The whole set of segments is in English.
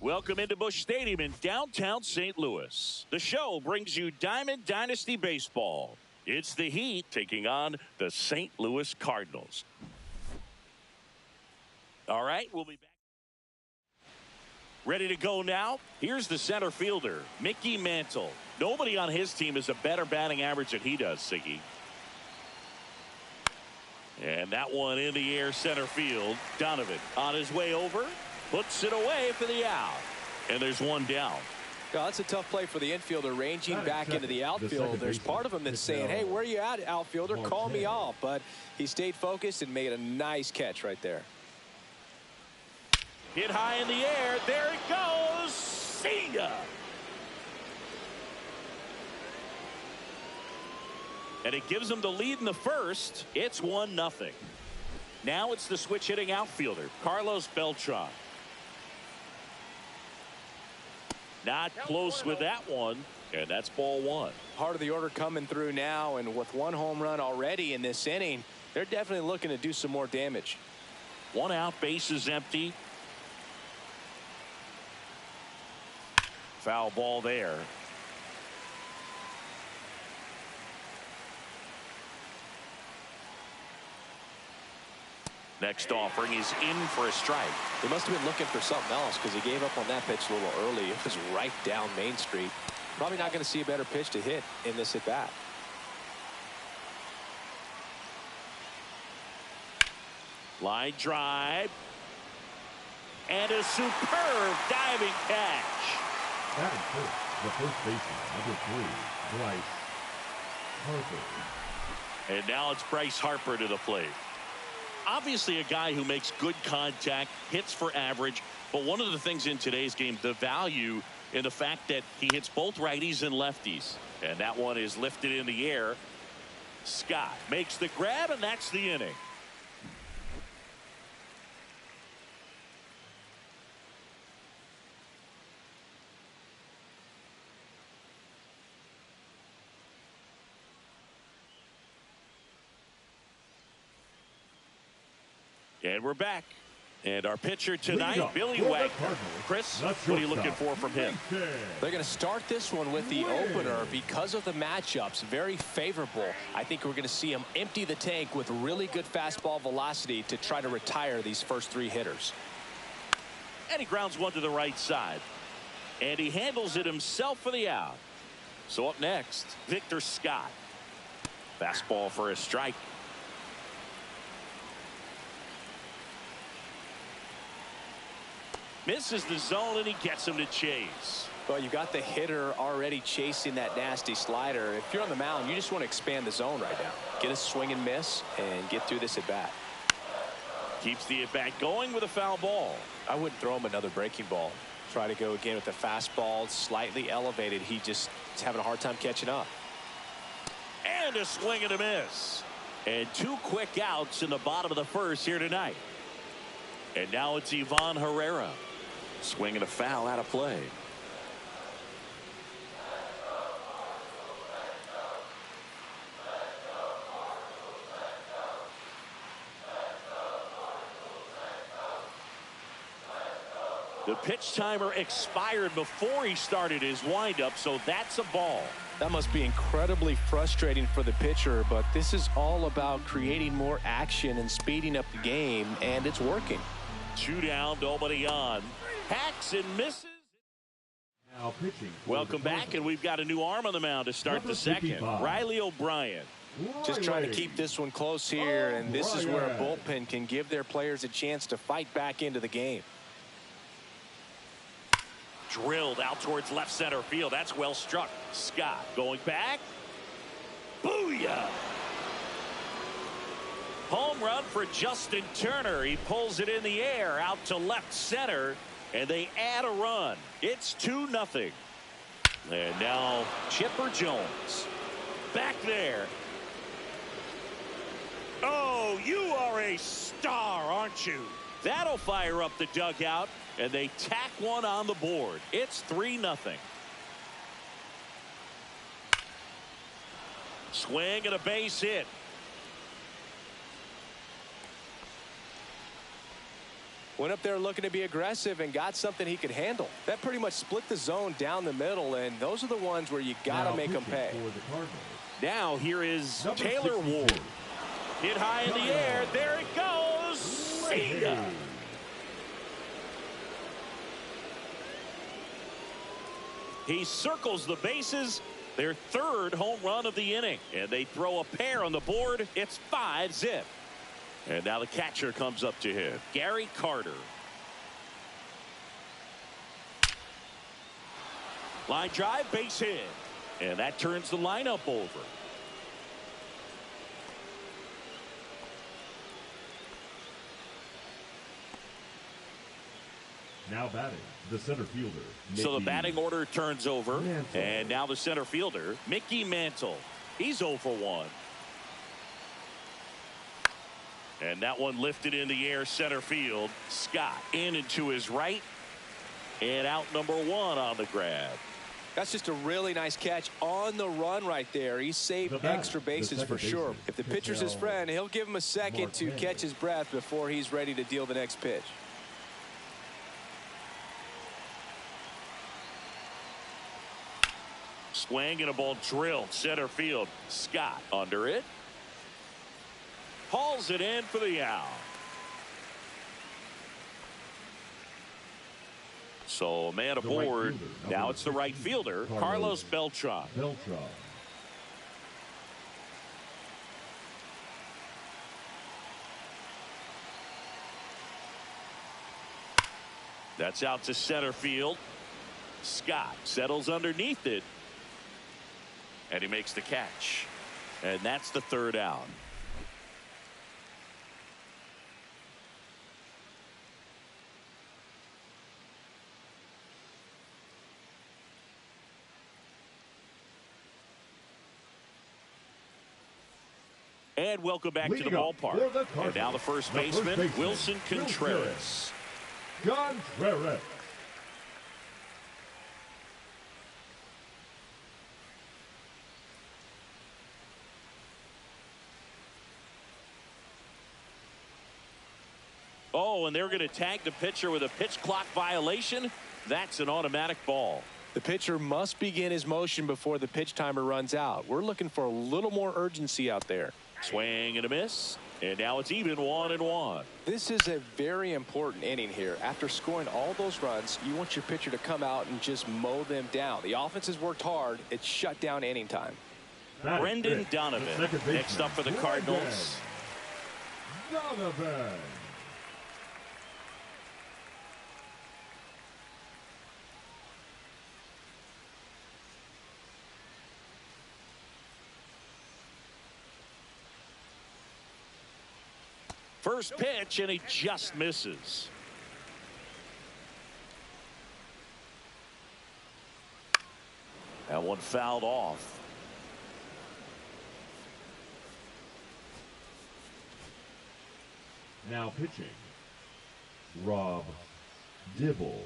Welcome into Busch Stadium in downtown St. Louis. The show brings you Diamond Dynasty Baseball. It's the Heat taking on the St. Louis Cardinals. All right, we'll be back. Ready to go now? Here's the center fielder, Mickey Mantle. Nobody on his team has a better batting average than he does, Siggy. And that one in the air center field. Donovan on his way over. Puts it away for the out. And there's one down. Yeah, that's a tough play for the infielder ranging back into the outfield. There's part of him that's saying, hey, where are you at, outfielder? Call me off. But he stayed focused and made a nice catch right there. Hit high in the air. There it goes. See ya. And it gives them the lead in the first. It's 1-0. Now it's the switch hitting outfielder, Carlos Beltran. Not close with that one, and that's ball one. Part of the order coming through now, and with one home run already in this inning, they're definitely looking to do some more damage. One out, base is empty. Foul ball there. Next offering is in for a strike. He must have been looking for something else because he gave up on that pitch a little early. It was right down Main Street. Probably not going to see a better pitch to hit in this at bat. Line drive. And a superb diving catch. That is first, the first baseman, number 3, Bryce Harper. And now it's Bryce Harper to the plate. Obviously a guy who makes good contact, hits for average, but one of the things in today's game, the value in the fact that he hits both righties and lefties. And that one is lifted in the air. Scott makes the grab, and that's the inning. And we're back. And our pitcher tonight, Billy Wagner. Chris, what are you looking for from him? They're going to start this one with the opener because of the matchups. Very favorable. I think we're going to see him empty the tank with really good fastball velocity to try to retire these first 3 hitters. And he grounds one to the right side. And he handles it himself for the out. So up next, Victor Scott. Fastball for a strike. Misses the zone, and he gets him to chase. Well, you got the hitter already chasing that nasty slider. If you're on the mound, you just want to expand the zone right now. Get a swing and miss and get through this at bat. Keeps the at bat going with a foul ball. I wouldn't throw him another breaking ball. Try to go again with the fastball slightly elevated. He just is having a hard time catching up. And a swing and a miss. And 2 quick outs in the bottom of the first here tonight. And now it's Ivan Herrera. Swing and a foul out of play. The pitch timer expired before he started his windup, so that's a ball. That must be incredibly frustrating for the pitcher, but this is all about creating more action and speeding up the game, and it's working. 2 down, nobody on. Hacks and misses. Now pitching. Welcome back, and we've got a new arm on the mound to start the second. Riley O'Brien. Just trying to keep this one close here, and this is where a bullpen can give their players a chance to fight back into the game. Drilled out towards left center field. That's well struck. Scott going back. Booyah! Home run for Justin Turner. He pulls it in the air out to left center, and they add a run. It's 2-0. And now Chipper Jones back there. Oh, you are a star, aren't you? That'll fire up the dugout, and they tack one on the board. It's 3-0. Swing and a base hit. Went up there looking to be aggressive and got something he could handle. That pretty much split the zone down the middle, and those are the ones where you got to make them pay. Now here is Taylor Ward. Hit high in the air. There it goes. See ya. He circles the bases. Their third home run of the inning. And they throw a pair on the board. It's 5-zip. And now the catcher comes up to him. Gary Carter. Line drive, base hit. And that turns the lineup over. Now batting, the center fielder. So the batting order turns over. Mantle. And now the center fielder, Mickey Mantle. He's 0 for 1. And that one lifted in the air center field. Scott in and to his right. And out number 1 on the grab. That's just a really nice catch on the run right there. He saved extra bases for sure. If the pitcher's his friend, he'll give him a second to catch his breath before he's ready to deal the next pitch. Swing and a ball drilled center field. Scott under it. Hauls it in for the out. So a man aboard. Now it's the right fielder, Carlos Beltran. That's out to center field. Scott settles underneath it. And he makes the catch. And that's the third out. And welcome back to the ballpark. And now the first baseman, Wilson Contreras. Oh, and they're going to tag the pitcher with a pitch clock violation. That's an automatic ball. The pitcher must begin his motion before the pitch timer runs out. We're looking for a little more urgency out there. Swing and a miss. And now it's even 1-1. This is a very important inning here. After scoring all those runs, you want your pitcher to come out and just mow them down. The offense has worked hard. It's shut down inning time. Brendan Donovan next up for the Cardinals. Donovan. First pitch, and he just misses. That one fouled off. Now pitching, Rob Dibble.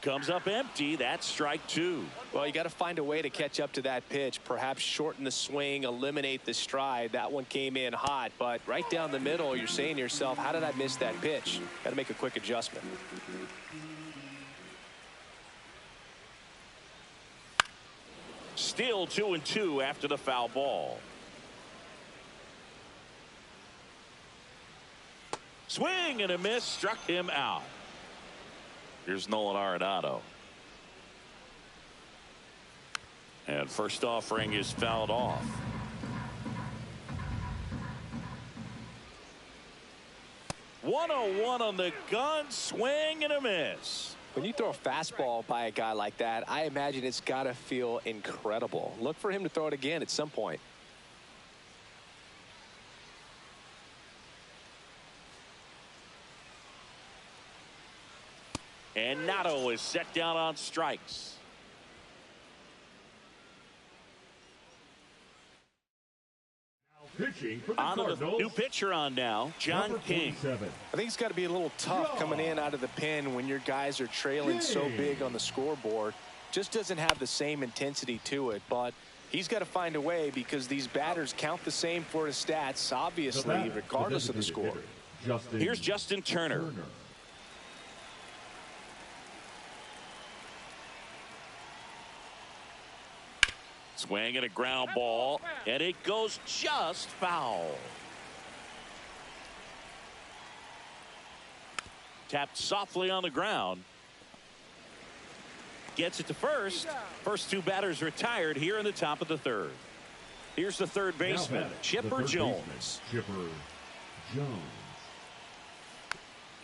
Comes up empty. That's strike 2. Well, you got to find a way to catch up to that pitch. Perhaps shorten the swing, eliminate the stride. That one came in hot, but right down the middle, you're saying to yourself, how did I miss that pitch? Got to make a quick adjustment. Still 2-2 after the foul ball. Swing and a miss, struck him out. Here's Nolan Arenado. And first offering is fouled off. .101 on the gun, swing and a miss. When you throw a fastball by a guy like that, I imagine it's got to feel incredible. Look for him to throw it again at some point. And Nato is set down on strikes. Pitching for the on Cardinals. The new pitcher on now, John King. I think it's got to be a little tough coming in out of the pen when your guys are trailing so big on the scoreboard. Just doesn't have the same intensity to it, but he's got to find a way because these batters count the same for his stats, obviously, regardless of the score. Here's Justin Turner. Swing and a ground ball, and it goes just foul. Tapped softly on the ground. Gets it to first. First two batters retired here in the top of the third. Here's the third baseman, Chipper Jones. Chipper Jones.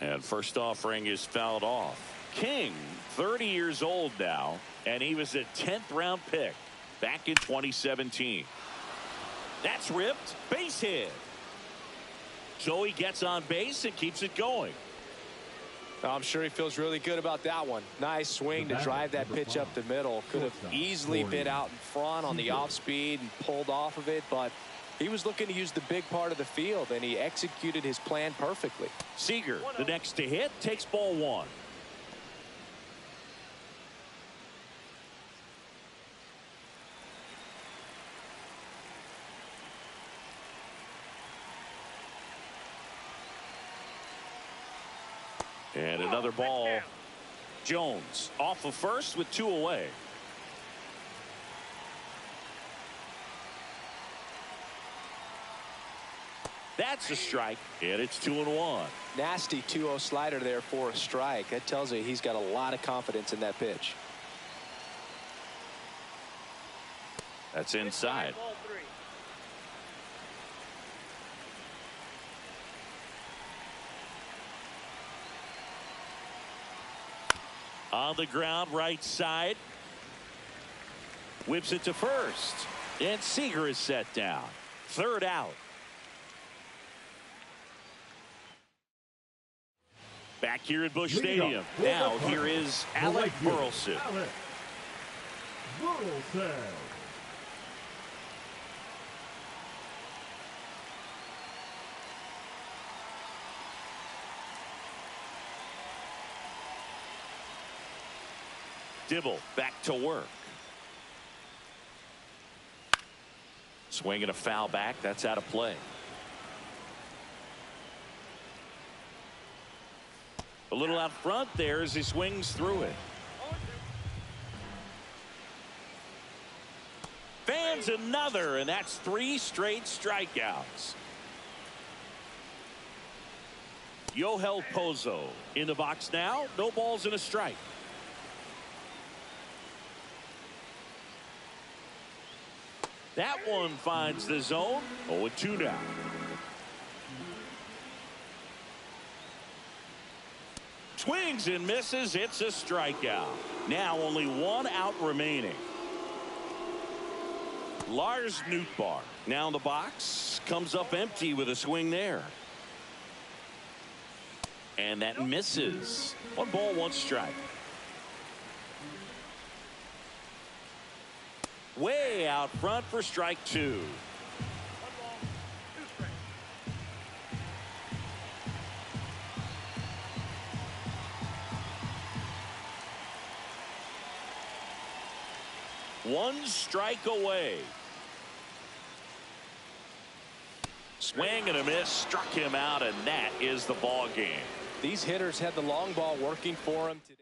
And first offering is fouled off. King, 30 years old now, and he was a 10th round pick back in 2017. That's ripped. Base hit. So he gets on base and keeps it going. I'm sure he feels really good about that one. Nice swing to drive that pitch up the middle. Could have easily been out in front on the off speed and pulled off of it, but he was looking to use the big part of the field, and he executed his plan perfectly. Seager, the next to hit, takes ball one. And another ball. Jones off of first with two away. That's a strike, and it's 2-1. Nasty 2-0 slider there for a strike. That tells you he's got a lot of confidence in that pitch. That's inside. On the ground, right side. Whips it to first. And Seager is set down. Third out. Back here at Busch Stadium. Now here is Alec Burleson. Alec Burleson. Dibble back to work. Swinging a foul back. That's out of play. A little out front there as he swings through it. Fans another, and that's 3 straight strikeouts. Yohel Pozo in the box now. No balls and a strike. That one finds the zone. 0-2 now. Swings and misses. It's a strikeout. Now only 1 out remaining. Lars Nootbaar now in the box. Comes up empty with a swing there. And that misses. 1 ball, 1 strike. Way out front for strike 2. One strike away. Swing and a miss, struck him out, and that is the ball game. These hitters had the long ball working for them today.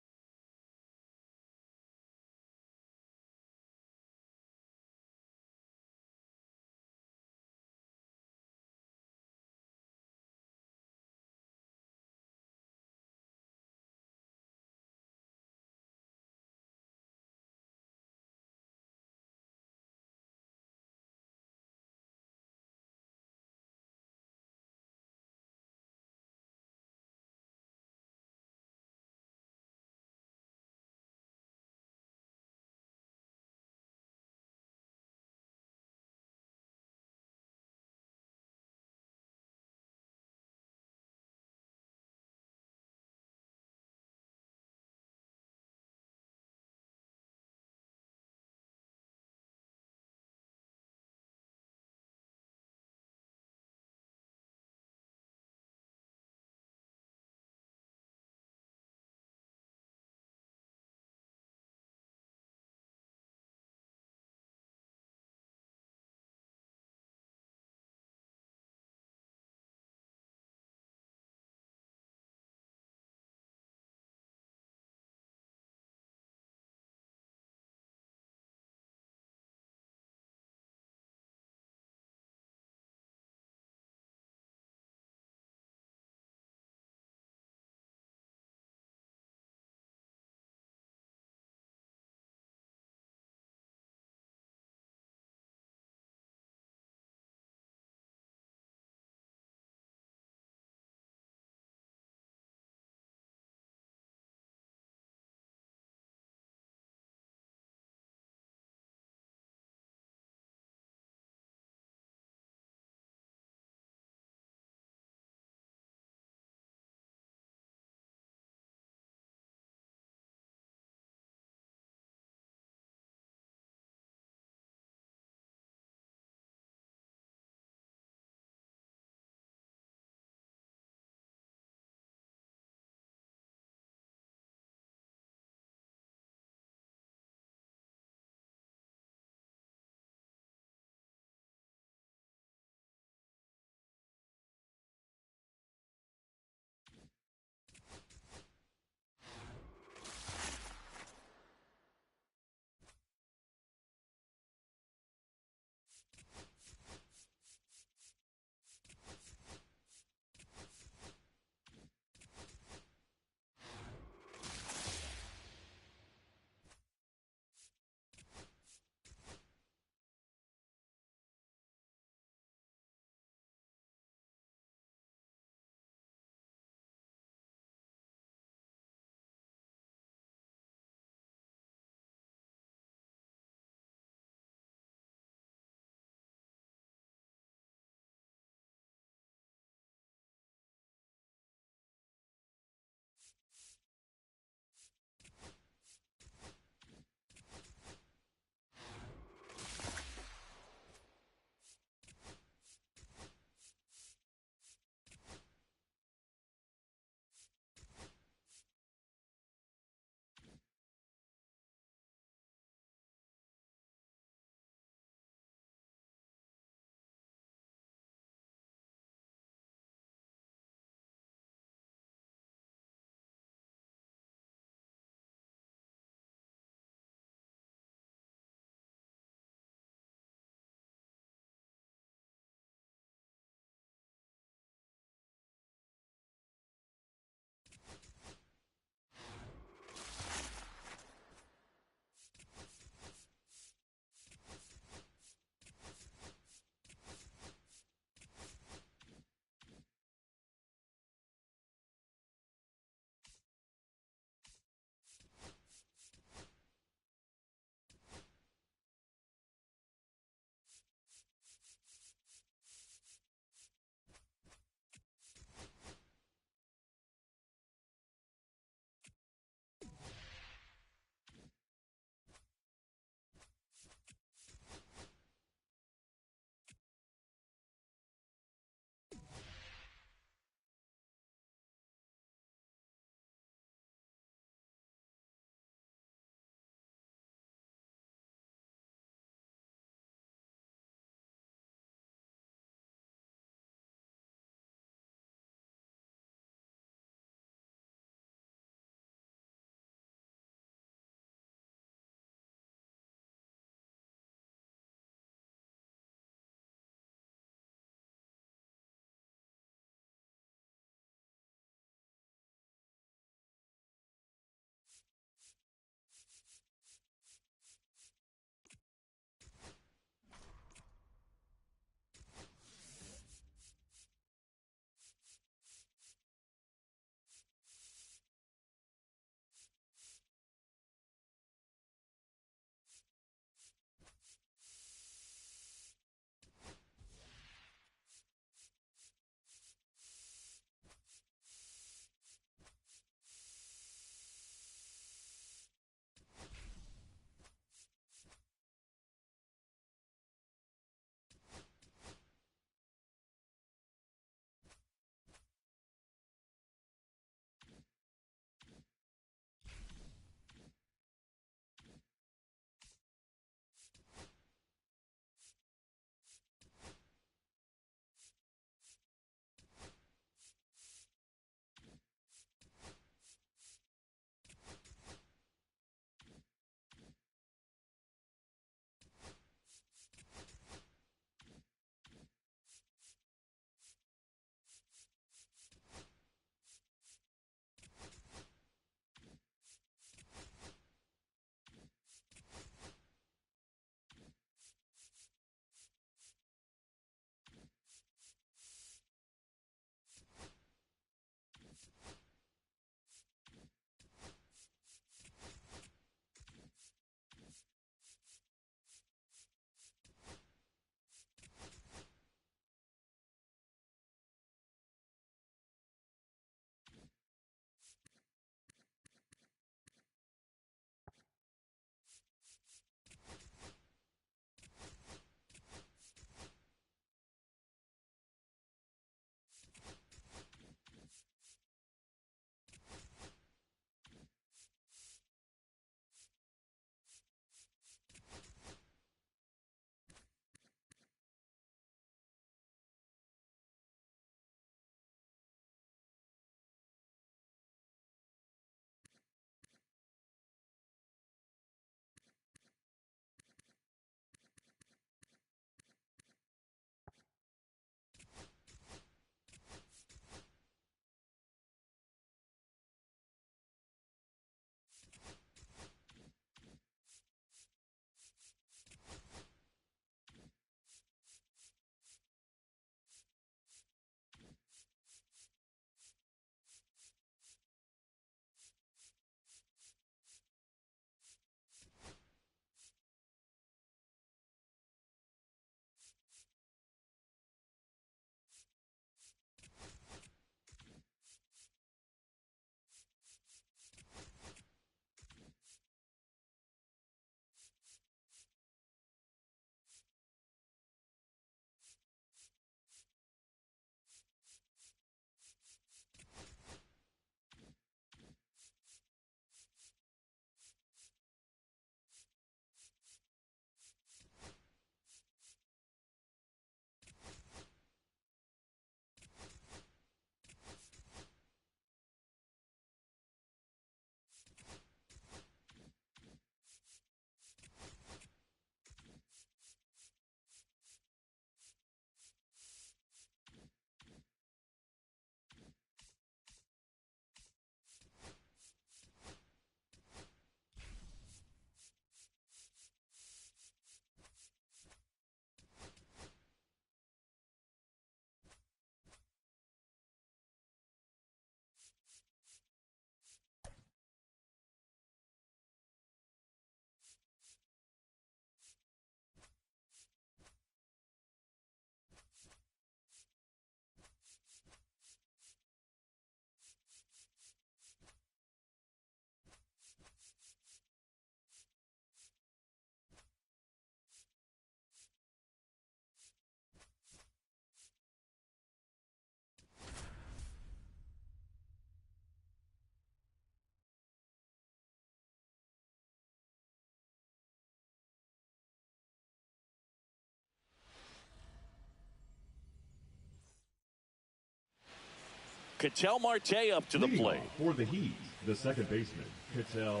Ketel Marte up to the Leading plate. off for the Heat, the second baseman, Ketel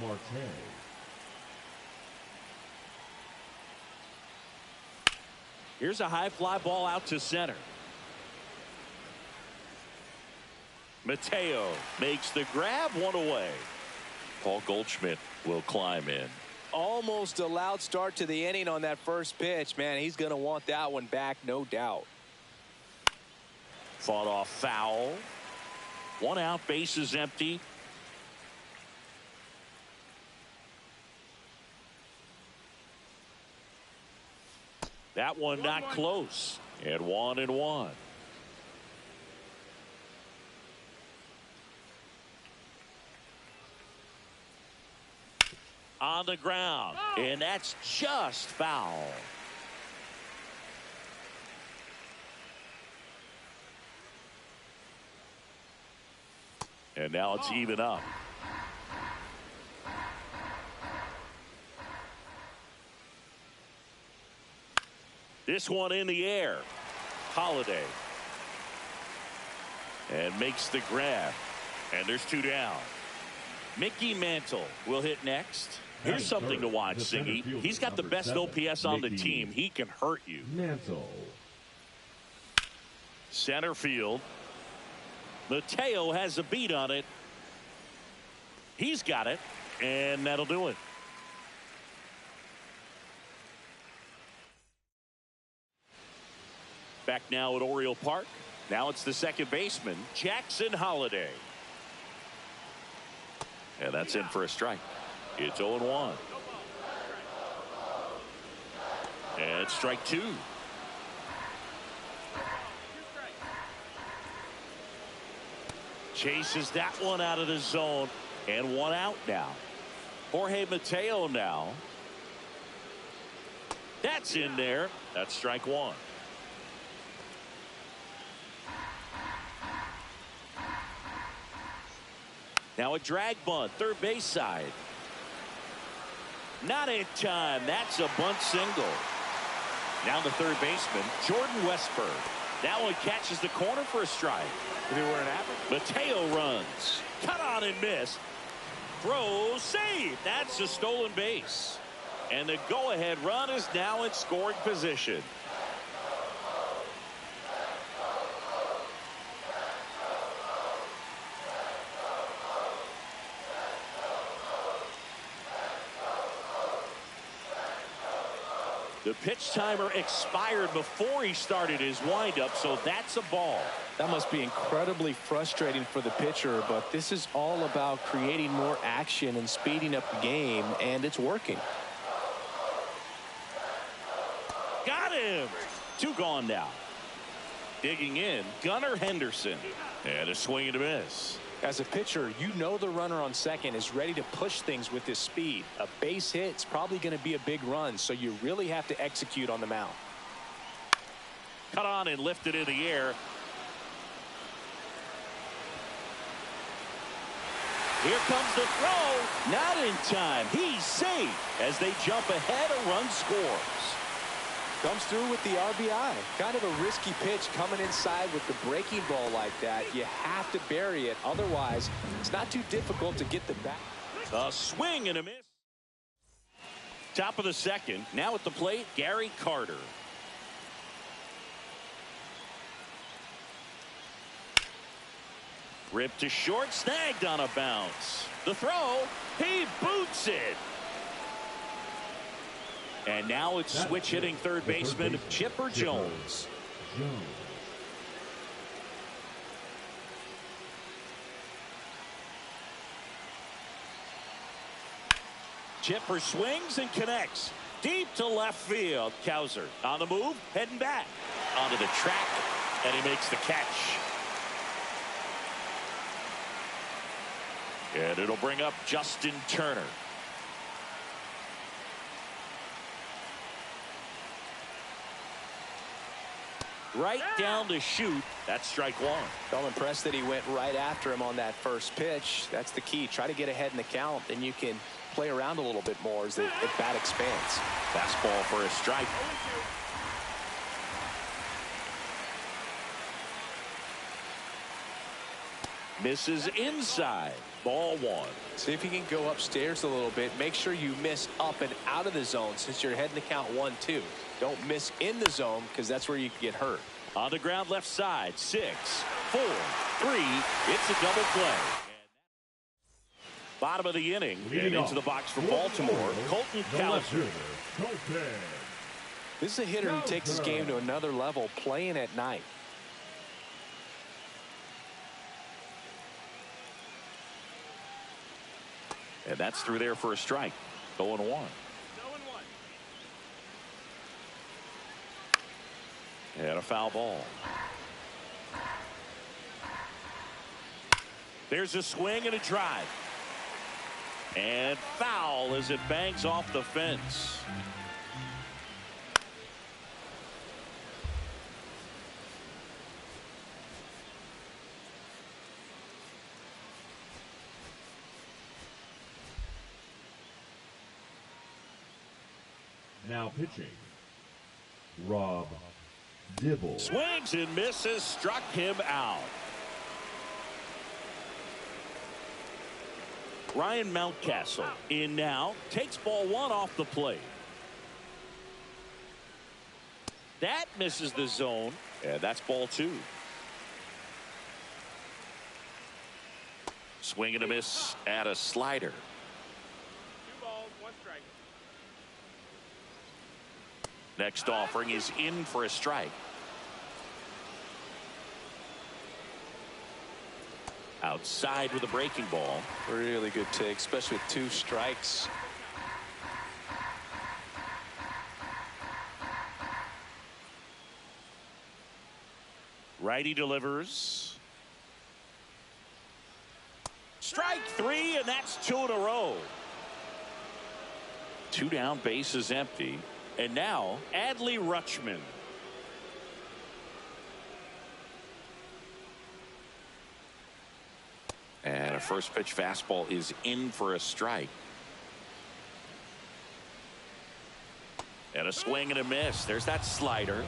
Marte. Here's a high fly ball out to center. Mateo makes the grab, one away. Paul Goldschmidt will climb in. Almost a loud start to the inning on that first pitch. Man, he's going to want that one back, no doubt. Fought off foul. One out, bases empty. That one not close. And 1-1. On the ground. And that's just foul. And now it's even up. This one in the air. Holiday. And makes the grab. And there's 2 down. Mickey Mantle will hit next. Here's something to watch, Singy. He's got the best OPS on the team. He can hurt you. Mantle. Center field. Mateo has a beat on it. He's got it. And that'll do it. Back now at Oriole Park. Now it's the second baseman, Jackson Holiday. And that's in for a strike. It's 0-1. And it's strike 2. Chases that one out of the zone. And 1 out now. Jorge Mateo now. That's in there. That's strike 1. Now a drag bunt, third base side. Not in time. That's a bunt single. Now the third baseman, Jordan Westberg. That one catches the corner for a strike. If it were an average. Mateo runs. Cut on and miss. Throw, save. That's a stolen base. And the go-ahead run is now in scoring position. The pitch timer expired before he started his windup, so that's a ball. That must be incredibly frustrating for the pitcher, but this is all about creating more action and speeding up the game, and it's working. Got him! 2 gone now. Digging in, Gunnar Henderson. And a swing and a miss. As a pitcher, you know the runner on second is ready to push things with his speed. A base hit's probably going to be a big run, so you really have to execute on the mound. Cut on and lifted in the air. Here comes the throw. Not in time. He's safe. As they jump ahead, a run scores. Comes through with the RBI. Kind of a risky pitch coming inside with the breaking ball like that. You have to bury it. Otherwise, it's not too difficult to get the bat. A swing and a miss. Top of the second. Now at the plate, Gary Carter. Ripped to short, snagged on a bounce. The throw, he boots it. And now it's switch hitting third baseman Chipper Jones. Chipper swings and connects. Deep to left field. Cowser on the move, heading back. Onto the track, and he makes the catch. And it'll bring up Justin Turner. Right down to shoot. That's strike 1. I'm impressed that he went right after him on that first pitch. That's the key. Try to get ahead in the count, then you can play around a little bit more as the bat expands. Fastball for a strike. Misses inside. Ball 1. See if you can go upstairs a little bit. Make sure you miss up and out of the zone since you're heading to count 1-2. Don't miss in the zone because that's where you can get hurt. On the ground left side. 6, 4, 3. It's a double play. Bottom of the inning. And into the box for Baltimore. Colton Cowser. This is a hitter who takes his game to another level playing at night. And that's through there for a strike. 0-1. And a foul ball. There's a swing and a drive. And foul as it bangs off the fence. Now pitching, Rob Dibble. Swings and misses, struck him out. Ryan Mountcastle in now, takes ball 1 off the plate. That misses the zone, and that's ball 2. Swing and a miss at a slider. 2 balls, 1 strike. Next offering is in for a strike. Outside with a breaking ball. Really good take, especially with 2 strikes. Righty delivers. Strike 3, and that's 2 in a row. 2 down, bases empty. And now Adley Rutschman. And a first pitch fastball is in for a strike. And a swing and a miss. There's that slider.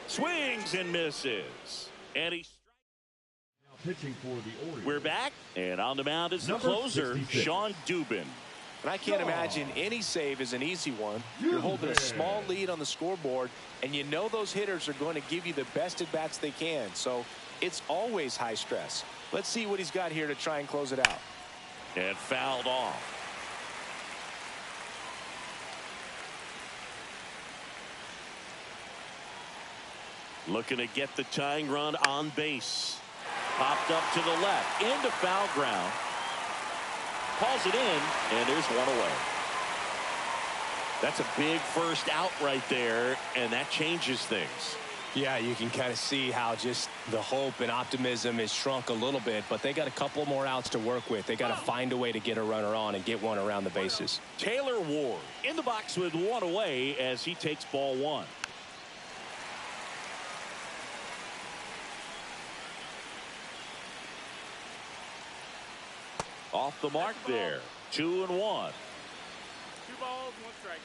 Swings and misses. And he's Pitching for the Orioles. We're back, and on the mound is the Number closer, 66. Sean Dubin. And I can't imagine any save is an easy one. You're holding a small lead on the scoreboard, and you know those hitters are going to give you the best at bats they can. So it's always high stress. Let's see what he's got here to try and close it out. And fouled off. Looking to get the tying run on base. Popped up to the left, into foul ground. Calls it in, and there's 1 away. That's a big first out right there, and that changes things. Yeah, you can kind of see how just the hope and optimism is shrunk a little bit, but they got a couple more outs to work with. They got to find a way to get a runner on and get one around the bases. Taylor Ward in the box with 1 away as he takes ball 1. Off the mark there. 2-1. 2 balls, 1 strike.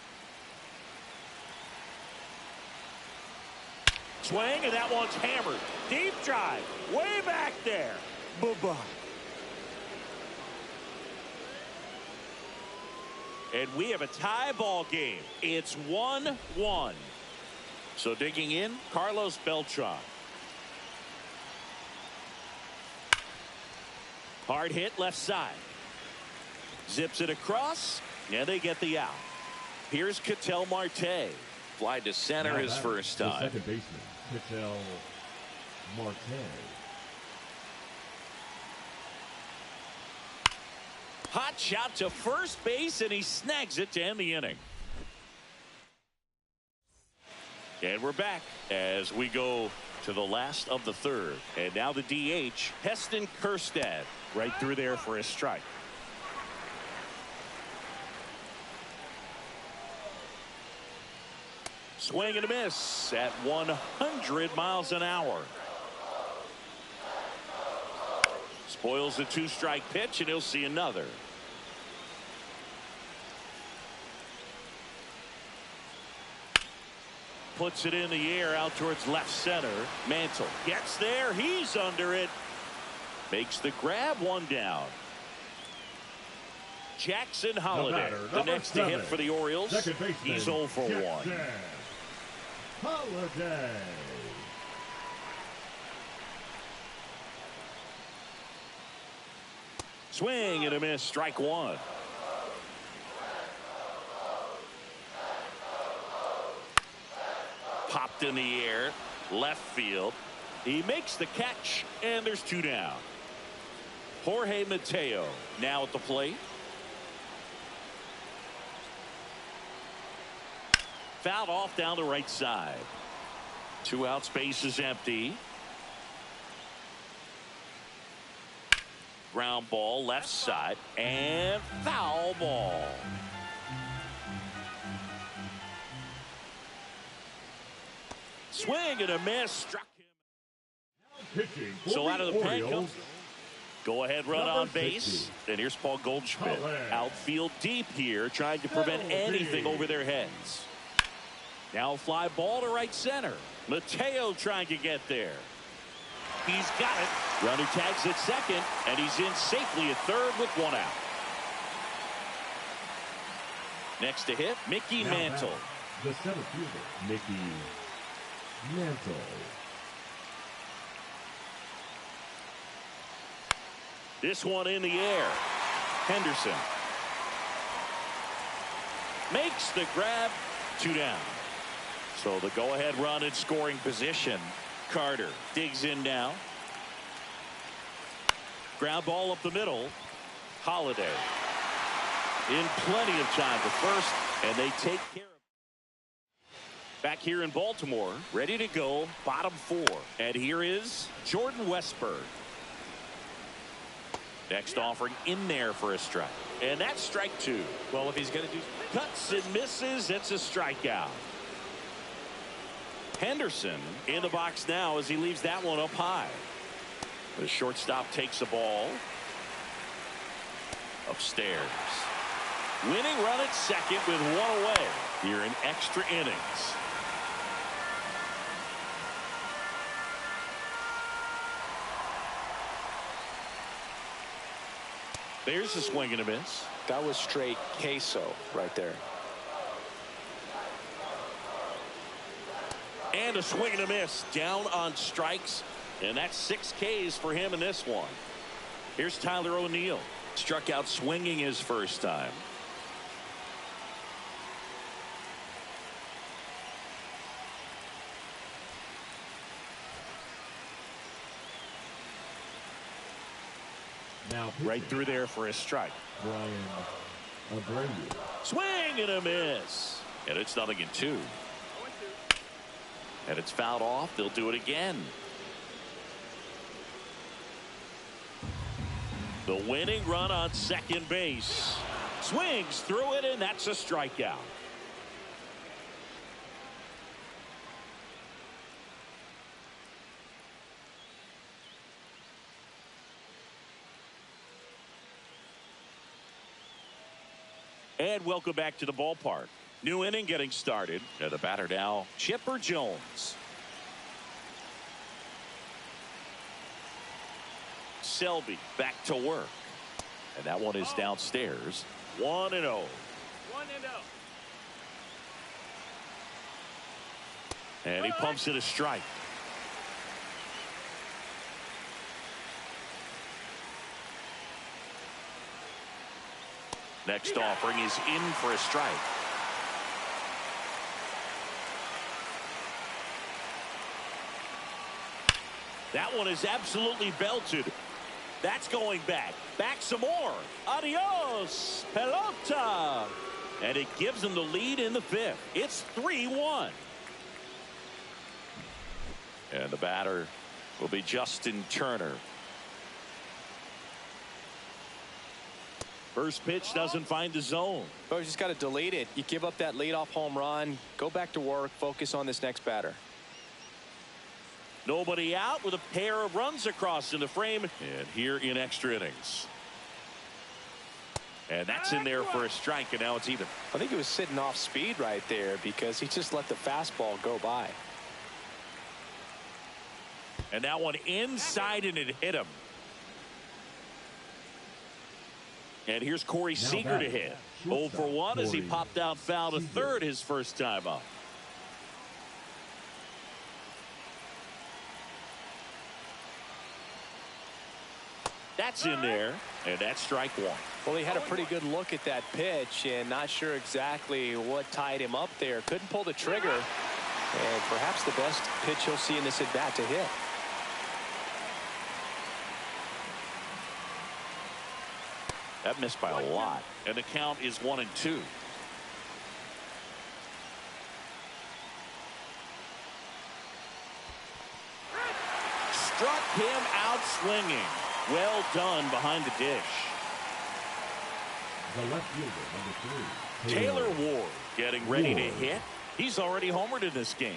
Swing, and that one's hammered. Deep drive. Way back there. Bye-bye. And we have a tie ball game. It's 1-1. So digging in, Carlos Beltran. Hard hit left side. Zips it across, and they get the out. Here's Ketel Marte. Fly to center his first time. Second baseman, Ketel Marte. Hot shot to first base, and he snags it to end the inning. And we're back as we go to the last of the 3rd. And now the DH, Heston Kjerstad, right through there for a strike. Swing and a miss at 100 miles an hour. Spoils the 2-strike pitch, and he'll see another. puts it in the air out towards left center. Mantle gets there. He's under it. Makes the grab. One down. Jackson Holiday, the next to hit for the Orioles. He's 0 for 1. Holiday. Swing and a miss. Strike one. Popped in the air. Left field. He makes the catch, and there's 2 down. Jorge Mateo now at the plate. Fouled off down the right side. 2 outs, base is empty. Ground ball left side and foul ball. Swing and a miss. Struck him. So out of the pen comes. Go ahead run on base. And here's Paul Goldschmidt. Outfield deep here, trying to prevent anything over their heads. Now fly ball to right center. Mateo trying to get there. He's got it. Runner tags at second, and he's in safely at third with 1 out. Next to hit, Mickey Mantle. The center fielder, Mickey Mantle. This one in the air. Henderson makes the grab. 2 down. So the go-ahead run in scoring position. Carter digs in now. Ground ball up the middle. Holiday in plenty of time to first, and they take care of it. Back here in Baltimore, ready to go, bottom 4. And here is Jordan Westburg. Next offering in there for a strike. And that's strike 2. Well, if he's going to do cuts and misses, it's a strikeout. Henderson in the box now as he leaves that one up high. The shortstop takes the ball upstairs. Winning run at second with 1 away here in extra innings. There's a swing and a miss. That was straight queso right there. And a swing and a miss. Down on strikes. And that's 6 Ks for him in this one. Here's Tyler O'Neill. Struck out swinging his first time. Now right through there for a strike. Brian Abreu. Swing and a miss. And it's 0-2. And it's fouled off. They'll do it again. The winning run on second base. Swings through it, and that's a strikeout. And welcome back to the ballpark. New inning getting started. And the batter now, Chipper Jones. Selby back to work. And that one is downstairs. 1-0. 1-0. And he pumps it a strike. Next offering is in for a strike. That one is absolutely belted. That's going back. Back some more. Adios, pelota. And it gives them the lead in the 5th. It's 3-1. And the batter will be Justin Turner. First pitch doesn't find the zone. Oh, you just got to delete it. You give up that leadoff home run. Go back to work. Focus on this next batter. Nobody out with a pair of runs across in the frame. And here in extra innings. And that's in there for a strike, and now it's even. I think he was sitting off speed right there because he just let the fastball go by. And that one inside, and it hit him. And here's Corey Seager to hit. 0 for 1 as he popped out foul to third his first time up. That's in there, and that's strike one. Well, he had a pretty good look at that pitch and not sure exactly what tied him up there. Couldn't pull the trigger, and perhaps the best pitch he'll see in this at bat to hit. That missed by a lot, and the count is 1-2. Struck him out swinging. Well done behind the dish. The left fielder, number 3. Taylor Ward getting ready to hit. He's already homered in this game.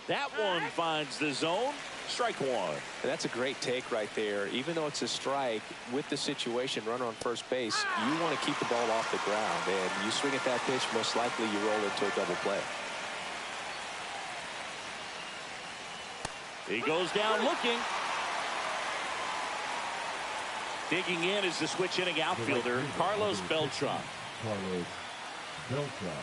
That one finds the zone. Strike one. And that's a great take right there. Even though it's a strike, with the situation, runner on first base, you want to keep the ball off the ground. And you swing at that pitch, most likely you roll into a double play. He goes down looking. Digging in is the switch inning outfielder, Carlos Beltran. Carlos Beltran.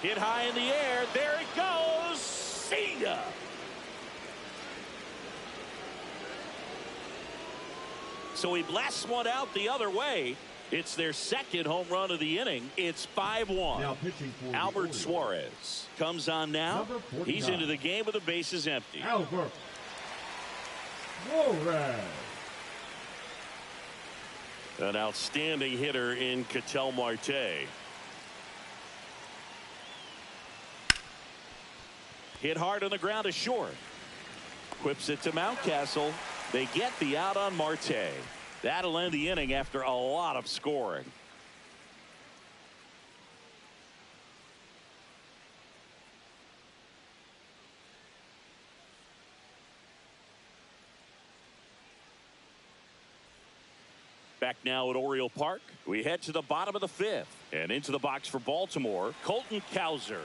Hit high in the air. There it goes. See ya. So he blasts one out the other way. It's their second home run of the inning. It's 5-1. Now pitching for Albert Suarez comes on now. He's into the game with the bases empty. Albert Suarez. An outstanding hitter in Ketel Marte. Hit hard on the ground to short. Quips it to Mountcastle. They get the out on Marte. That'll end the inning after a lot of scoring. Back now at Oriole Park. We head to the bottom of the fifth. And into the box for Baltimore, Colton Cowser.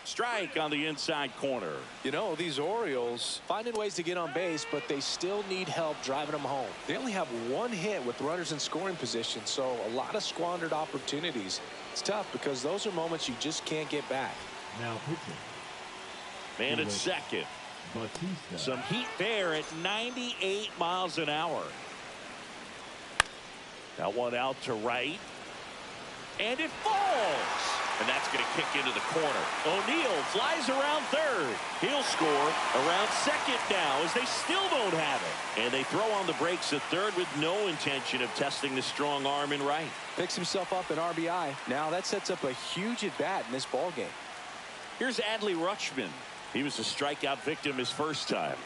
Strike on the inside corner. You know, these Orioles finding ways to get on base, but they still need help driving them home. They only have one hit with runners in scoring position, so a lot of squandered opportunities. It's tough because those are moments you just can't get back. Now pitching. Man at second. Batista. Some heat there at 98 miles an hour. That one out to right. And it falls. And that's going to kick into the corner. O'Neill flies around third. He'll score around second now as they still don't have it. And they throw on the brakes at third with no intention of testing the strong arm in right. Picks himself up an RBI. Now that sets up a huge at-bat in this ballgame. Here's Adley Rutschman. He was a strikeout victim his first time.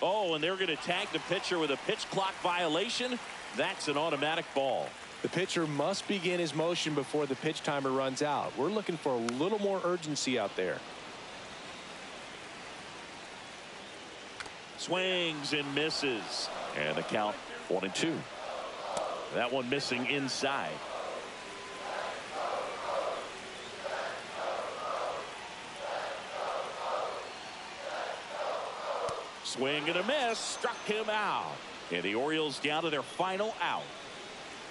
Oh, and they're going to tag the pitcher with a pitch clock violation. That's an automatic ball. The pitcher must begin his motion before the pitch timer runs out. We're looking for a little more urgency out there. Swings and misses. And the count 1-2. That one missing inside. Swing and a miss. Struck him out. And the Orioles down to their final out.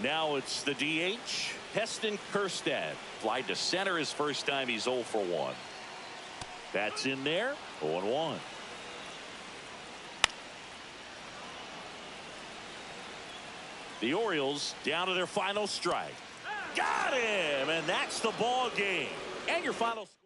Now it's the DH, Heston Kjerstad. Flied to center his first time. He's 0 for 1. That's in there. 0-1. The Orioles down to their final strike. Got him! And that's the ball game. And your final score.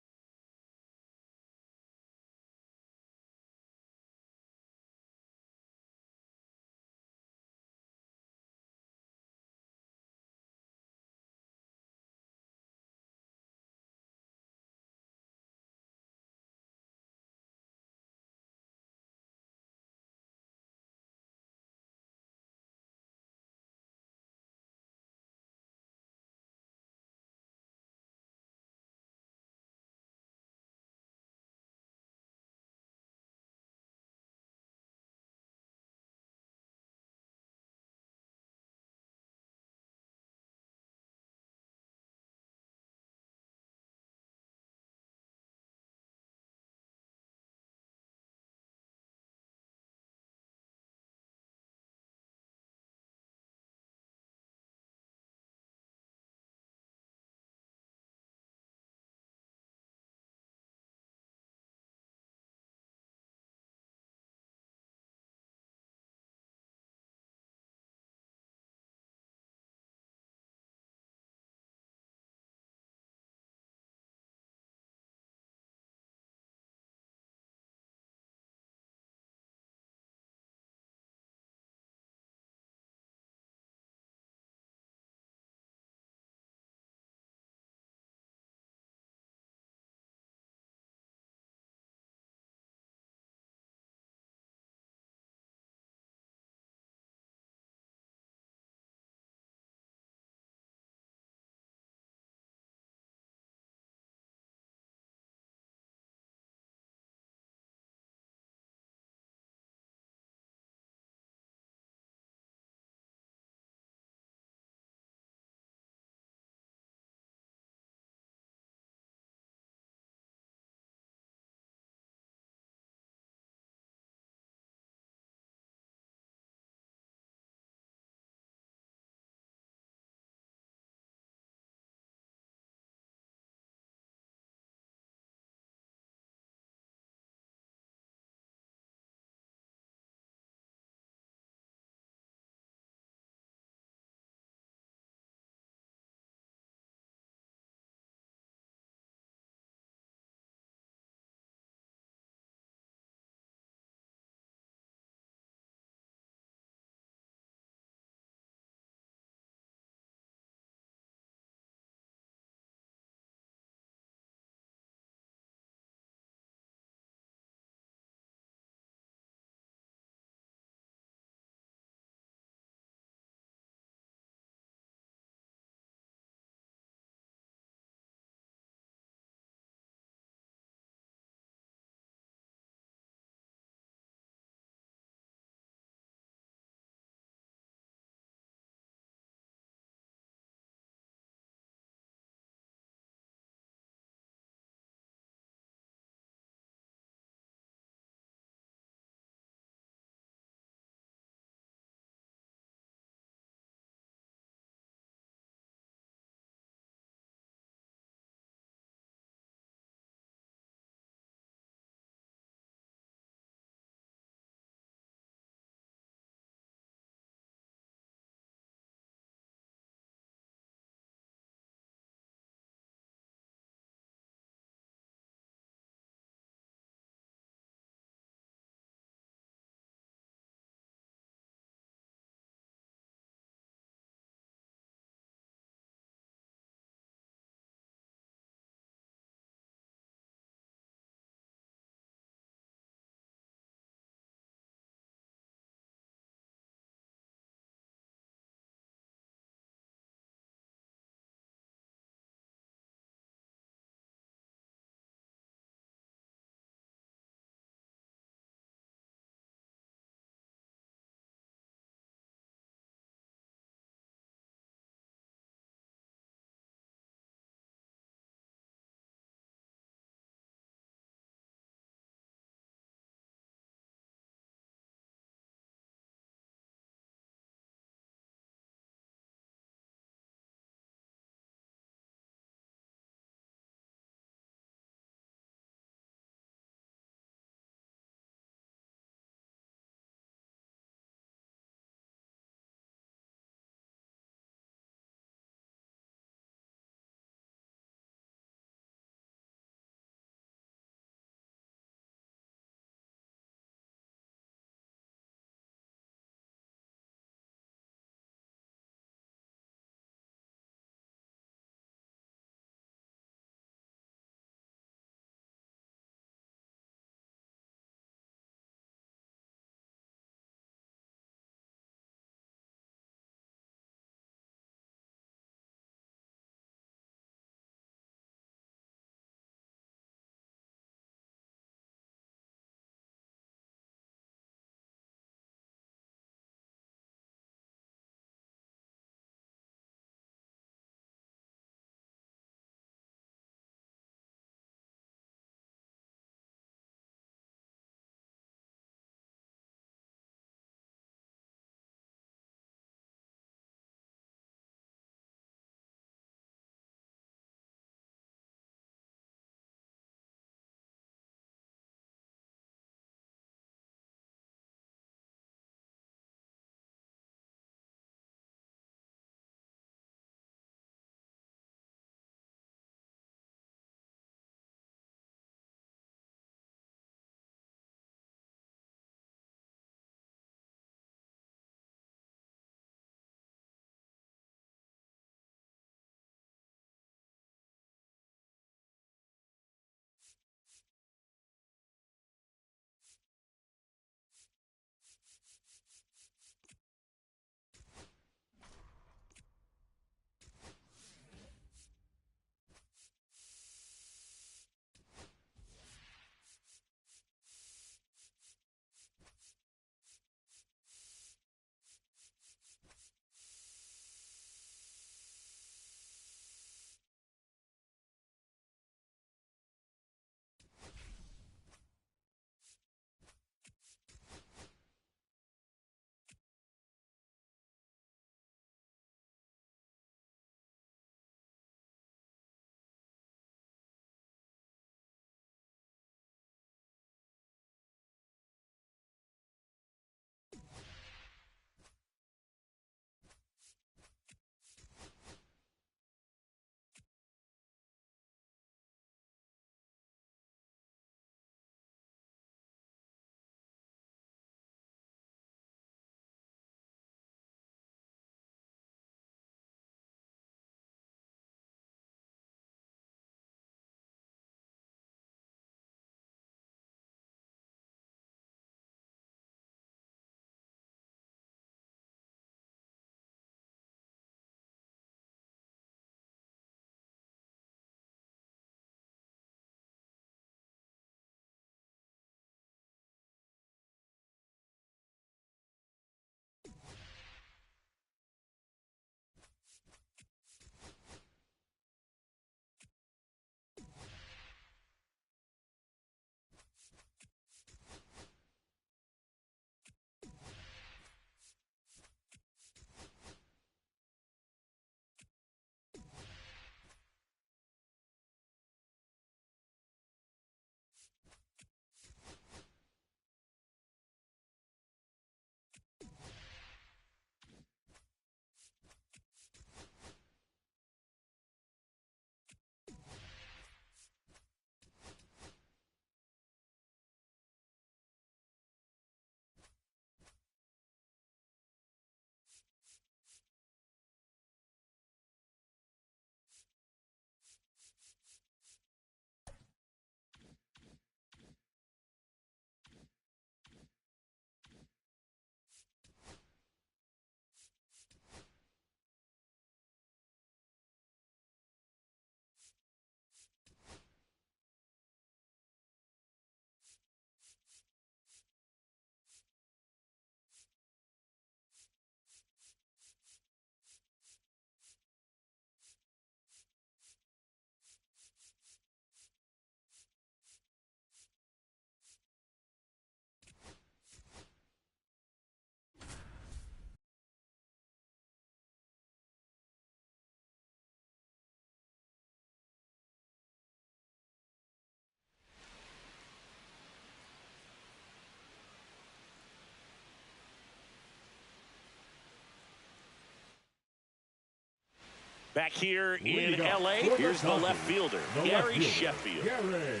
Back here in Leading off L.A., for here's the Dodgers, left fielder, the Gary left fielder, Sheffield. Gary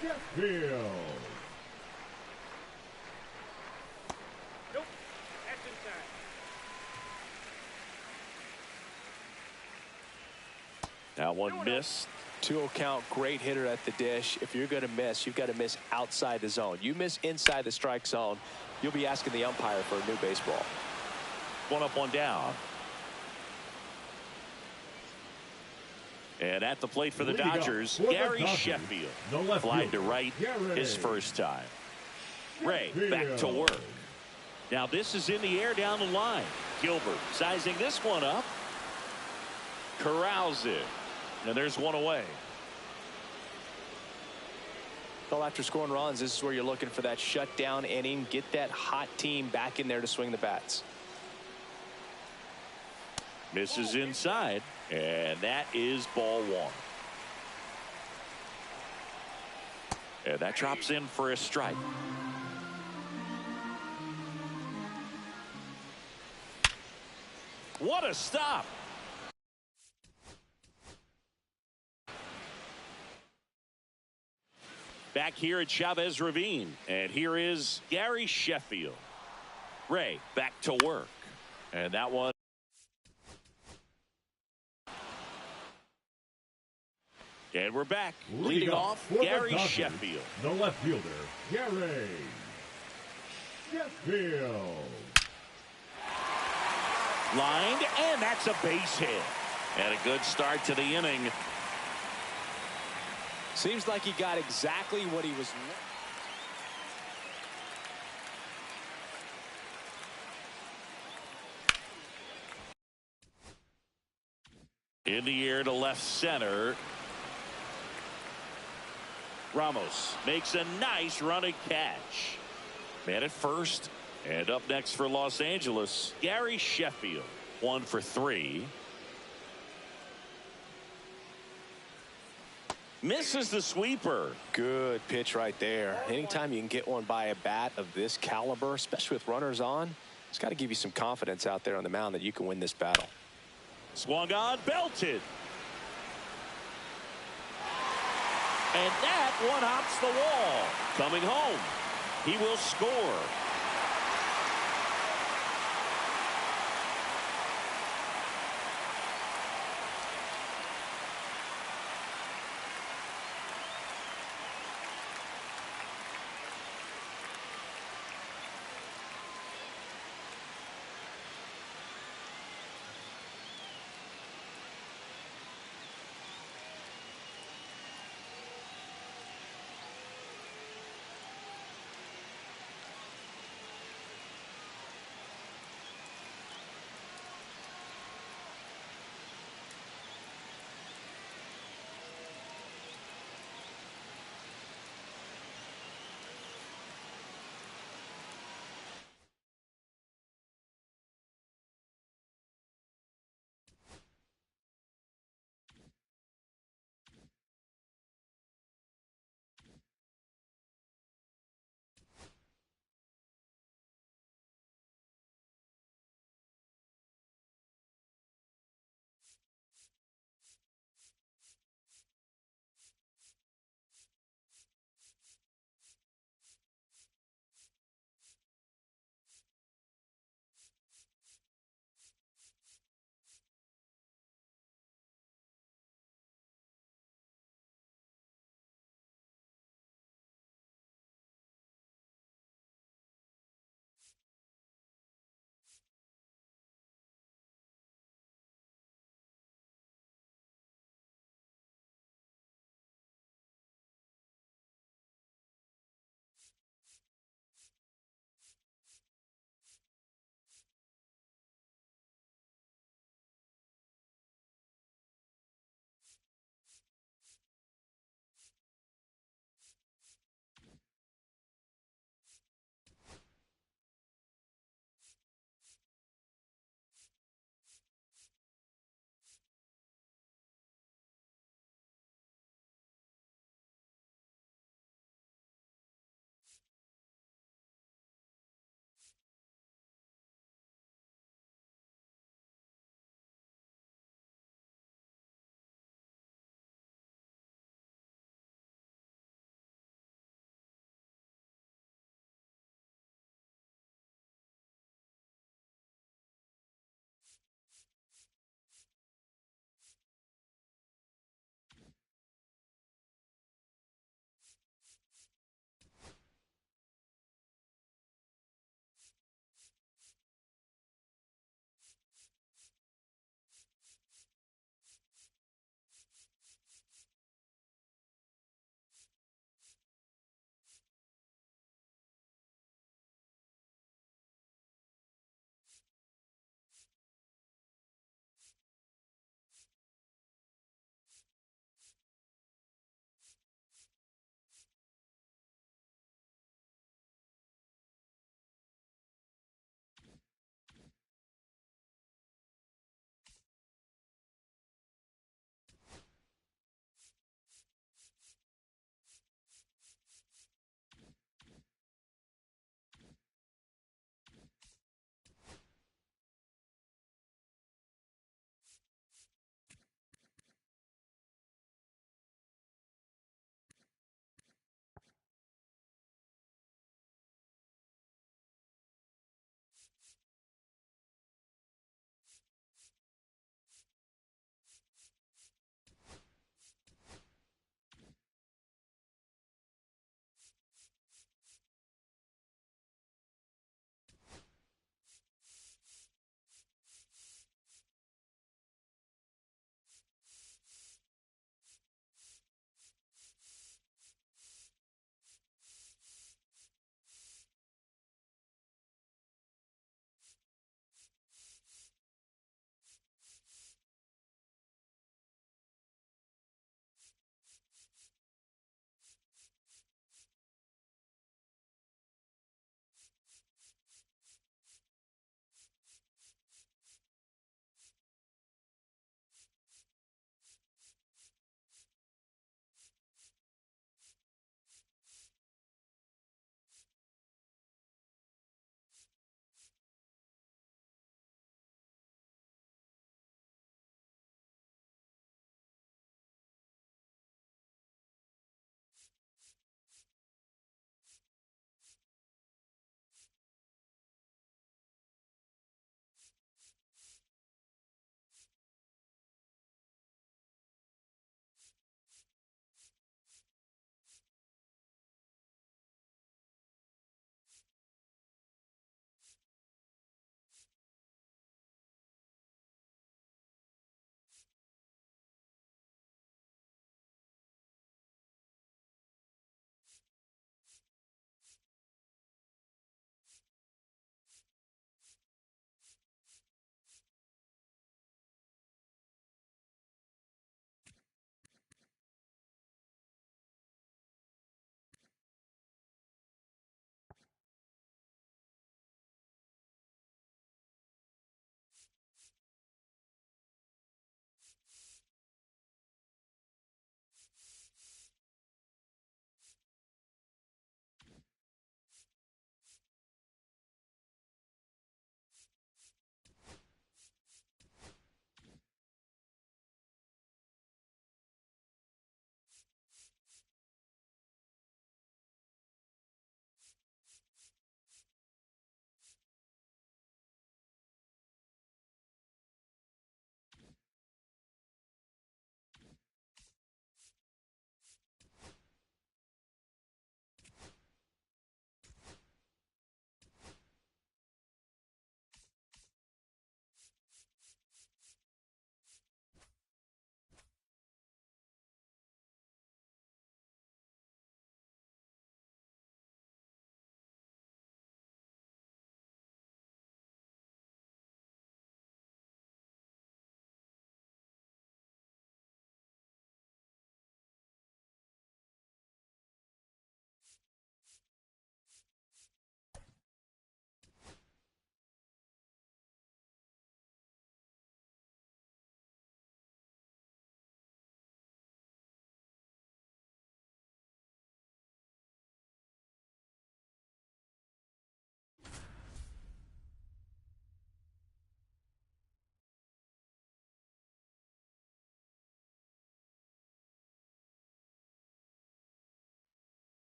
Sheffield. Nope. That's inside. That one missed. 2-0 count, great hitter at the dish. If you're going to miss, you've got to miss outside the zone. You miss inside the strike zone, you'll be asking the umpire for a new baseball. One up, one down. And at the plate for the Dodgers, Gary Sheffield. Flied to right his first time. Ray back to work. Now this is in the air down the line. Gilbert sizing this one up. Corrals it. And there's one away. Well, after scoring runs, this is where you're looking for that shutdown inning. Get that hot team back in there to swing the bats. Misses inside. And that is ball one. And that drops in for a strike. What a stop. Back here at Chavez Ravine. And here is Gary Sheffield. Ray back to work. And that one. And we're back. Leading off, Gary Sheffield. The left fielder, Gary Sheffield. Lined, and that's a base hit. And a good start to the inning. Seems like he got exactly what he was. In the air to left center. Ramos makes a nice running catch. Man at first. And up next for Los Angeles, Gary Sheffield. 1 for 3. Misses the sweeper. Good pitch right there. Anytime you can get one by a bat of this caliber, especially with runners on, it's got to give you some confidence out there on the mound that you can win this battle. Swung on, belted. And that one hops the wall. Coming home. He will score.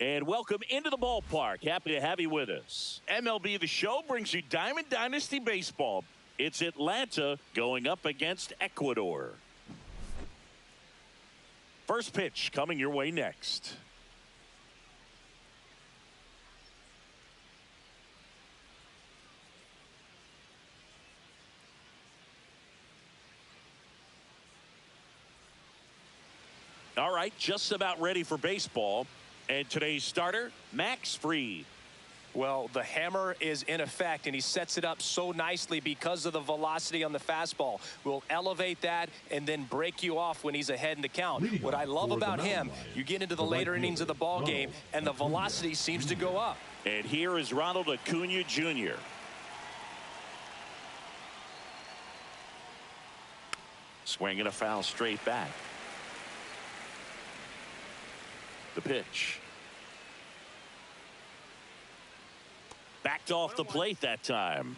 And welcome into the ballpark. Happy to have you with us. MLB The Show brings you Diamond Dynasty Baseball. It's Atlanta going up against Ecuador. First pitch coming your way next. All right, just about ready for baseball. And today's starter, Max Fried. Well, the hammer is in effect, and he sets it up so nicely because of the velocity on the fastball. Will elevate that and then break you off when he's ahead in the count. What I love about him, you get into the later innings of the ball game, and the velocity seems to go up. And here is Ronald Acuna Jr. Swinging a foul straight back. The pitch. Backed off the plate that time.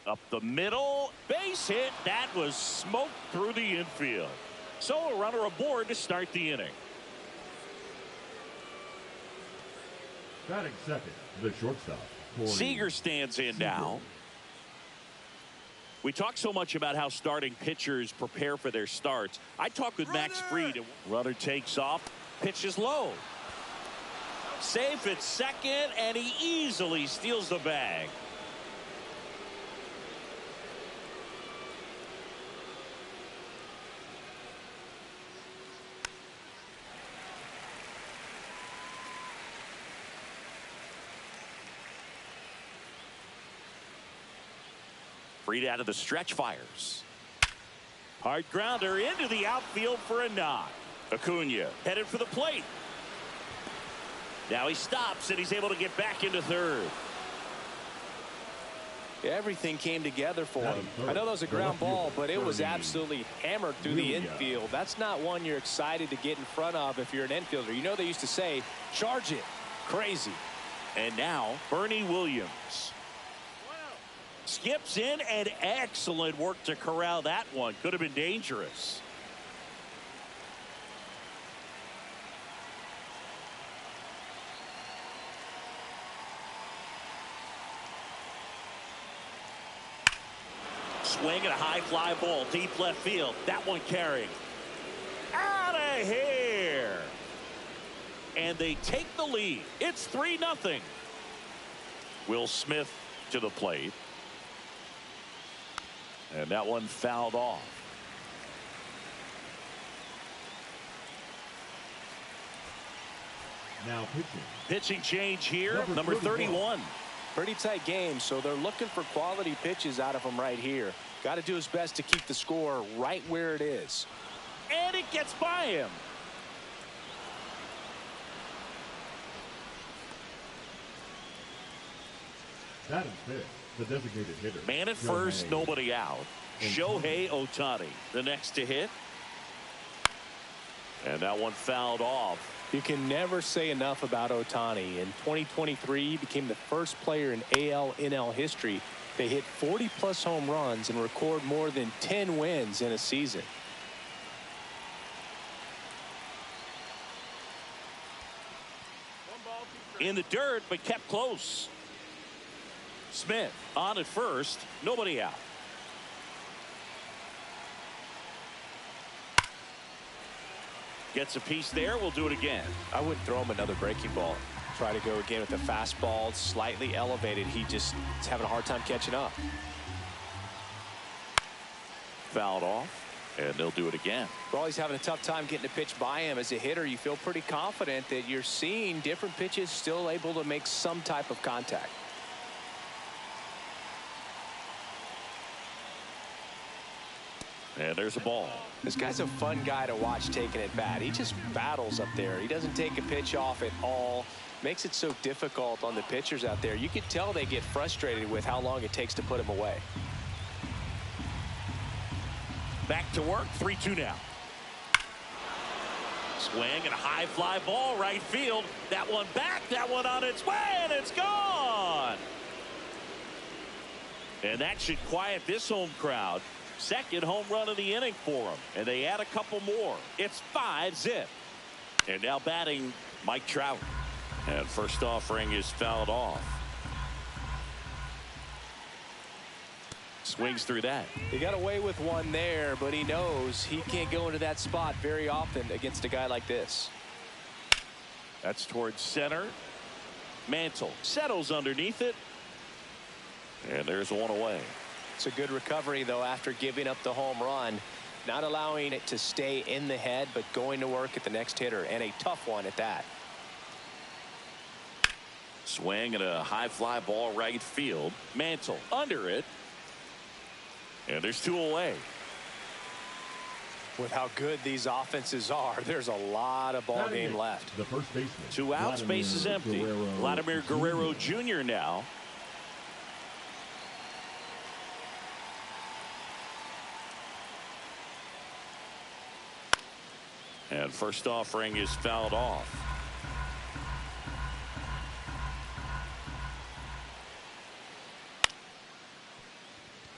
Up the middle. Base hit. That was smoked through the infield. So a runner aboard to start the inning. Batting second, the shortstop. Seager stands in now. We talk so much about how starting pitchers prepare for their starts. I talked with Max Fried. Runner takes off, pitches low. Safe at second, and he easily steals the bag. Fried out of the stretch, fires. Hard grounder into the outfield for a knock. Acuna headed for the plate. Now he stops, and he's able to get back into third. Everything came together for him. I know that was a ground ball, but it was absolutely hammered through the infield. That's not one you're excited to get in front of if you're an infielder. You know they used to say, charge it. Crazy. And now Bernie Williams skips in, and excellent work to corral that one. Could have been dangerous. Swing and a high fly ball deep left field. That one carrying. Out of here. And they take the lead. It's 3-0. Will Smith to the plate. And that one fouled off. Now pitching. Pitching change here. Number 31. Pretty tight game, so they're looking for quality pitches out of him right here. Got to do his best to keep the score right where it is. And it gets by him. Batting fifth, the designated hitter. Man at first, nobody out. Shohei Ohtani, the next to hit. And that one fouled off. You can never say enough about Ohtani. In 2023, he became the first player in AL/NL history to hit 40-plus home runs and record more than 10 wins in a season. In the dirt, but kept close. Smith on at first, nobody out. Gets a piece there. We'll do it again. I wouldn't throw him another breaking ball. Try to go again with the fastball, slightly elevated. He just is having a hard time catching up. Fouled off, and they'll do it again. Well, he's having a tough time getting a pitch by him. As a hitter, you feel pretty confident that you're seeing different pitches still able to make some type of contact. And there's a ball. This guy's a fun guy to watch taking at bat. He just battles up there. He doesn't take a pitch off at all. Makes it so difficult on the pitchers out there. You can tell they get frustrated with how long it takes to put him away. Back to work. 3-2 now. Swing and a high fly ball right field. That one back. That one on its way, and it's gone. And that should quiet this home crowd. Second home run of the inning for him. And they add a couple more. It's 5-zip. And now batting Mike Trout. And first offering is fouled off. Swings through that. He got away with one there, but he knows he can't go into that spot very often against a guy like this. That's towards center. Mantle settles underneath it. And there's one away. It's a good recovery, though, after giving up the home run. Not allowing it to stay in the head, but going to work at the next hitter, and a tough one at that. Swing and a high fly ball right field. Mantle under it. And there's two away. With how good these offenses are, there's a lot of ball game left. The first baseman. Two outs, base is empty. Vladimir Guerrero Jr. now. And first offering is fouled off.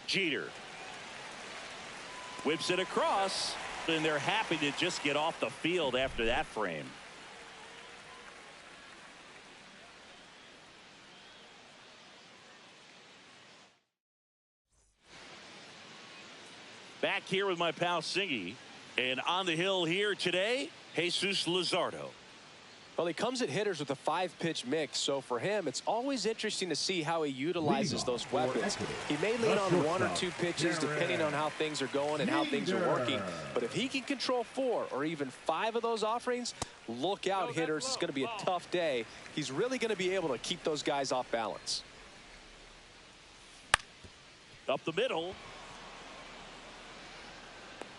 Jeter whips it across, and they're happy to just get off the field after that frame. Back here with my pal Singy, and on the hill here today, Jesus Luzardo. Well, he comes at hitters with a 5-pitch mix, so for him, it's always interesting to see how he utilizes those weapons. He may lean on 1 or 2 pitches depending on how things are going and how things are working, but if he can control 4 or even 5 of those offerings, look out, hitters. It's going to be a tough day. He's really going to be able to keep those guys off balance. Up the middle.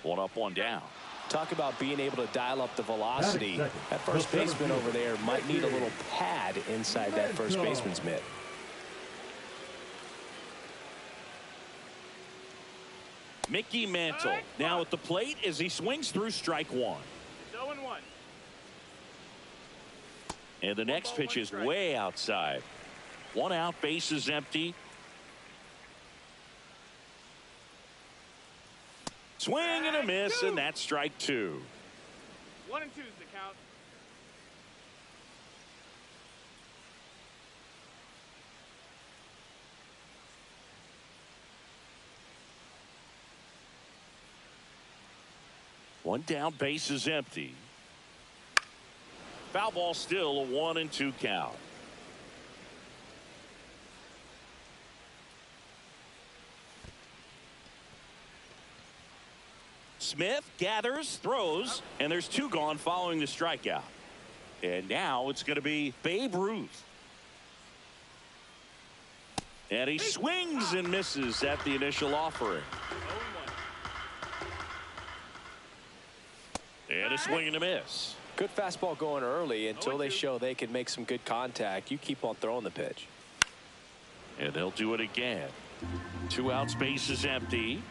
One up, one down. Talk about being able to dial up the velocity. That first baseman over there might need a little pad inside that first baseman's mitt. Mickey Mantle now at the plate as he swings through strike one. 0-1. And the next pitch is way outside. 1 out, base is empty. Swing and a miss, and that's strike 2. 1 and 2 is the count. One down, base is empty. Foul ball, still a 1-2 count. Smith gathers, throws, and there's 2 gone following the strikeout. And now it's going to be Babe Ruth. And he swings and misses at the initial offering. 0-1. And a swing and a miss. Good fastball going early until they show they can make some good contact. You keep on throwing the pitch. And they'll do it again. 2 outs, base is empty.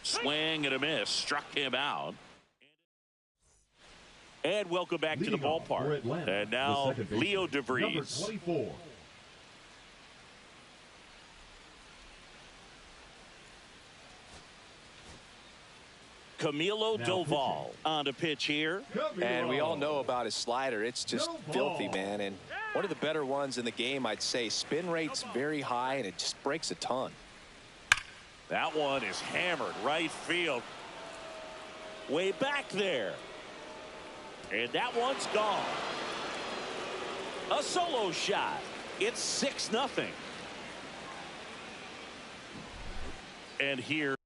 Swing and a miss, struck him out. And welcome back to the ballpark. And now Leo DeVries. Number 24. Camilo Doval on to pitch here. And we all know about his slider. It's just filthy, man. And one of the better ones in the game, I'd say. Spin rate's very high, and it just breaks a ton. That one is hammered right field. Way back there. And that one's gone. A solo shot. It's 6-0. And here